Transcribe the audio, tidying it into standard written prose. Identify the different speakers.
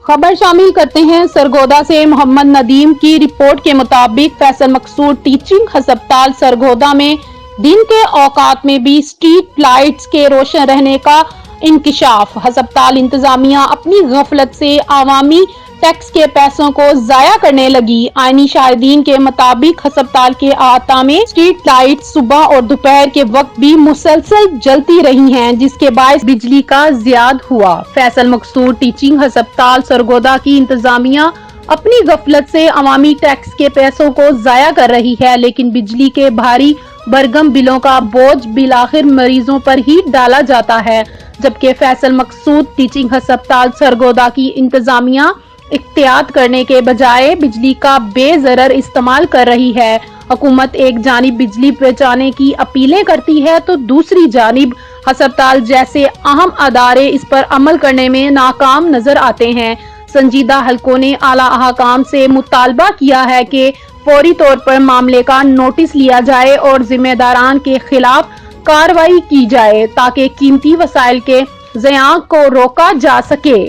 Speaker 1: खबर शामिल करते हैं सरगोदा से। मोहम्मद नदीम की रिपोर्ट के मुताबिक फैसल मकसूद टीचिंग अस्पताल सरगोदा में दिन के औकात में भी स्ट्रीट लाइट्स के रोशन रहने का इंकिशाफ। अस्पताल इंतजामिया अपनी गफलत से आवामी टैक्स के पैसों को जाया करने लगी। आईनी शाहिदीन के मुताबिक अस्पताल के अहाता में स्ट्रीट लाइट सुबह और दोपहर के वक्त भी मुसलसल जलती रही हैं, जिसके बायस बिजली का ज़ियाद हुआ। फैसल मकसूद टीचिंग अस्पताल सरगोदा की इंतजामिया अपनी गफलत से अवामी टैक्स के पैसों को जाया कर रही है, लेकिन बिजली के भारी बरगम बिलों का बोझ बिलाखिर मरीजों पर ही डाला जाता है। जबकि फैसल मकसूद टीचिंग अस्पताल सरगोदा की इंतजामिया इख्तियात करने के बजाय बिजली का बेज़रर इस्तेमाल कर रही है। हुकूमत एक जानिब बिजली बचाने की अपीलें करती है तो दूसरी जानिब अस्पताल जैसे अहम अदारे इस पर अमल करने में नाकाम नजर आते हैं। संजीदा हलकों ने आला अहकाम से मुतालबा किया है कि फौरी तौर पर मामले का नोटिस लिया जाए और जिम्मेदारान के खिलाफ कार्रवाई की जाए ताकि कीमती वसाइल के ज़ियां को रोका जा सके।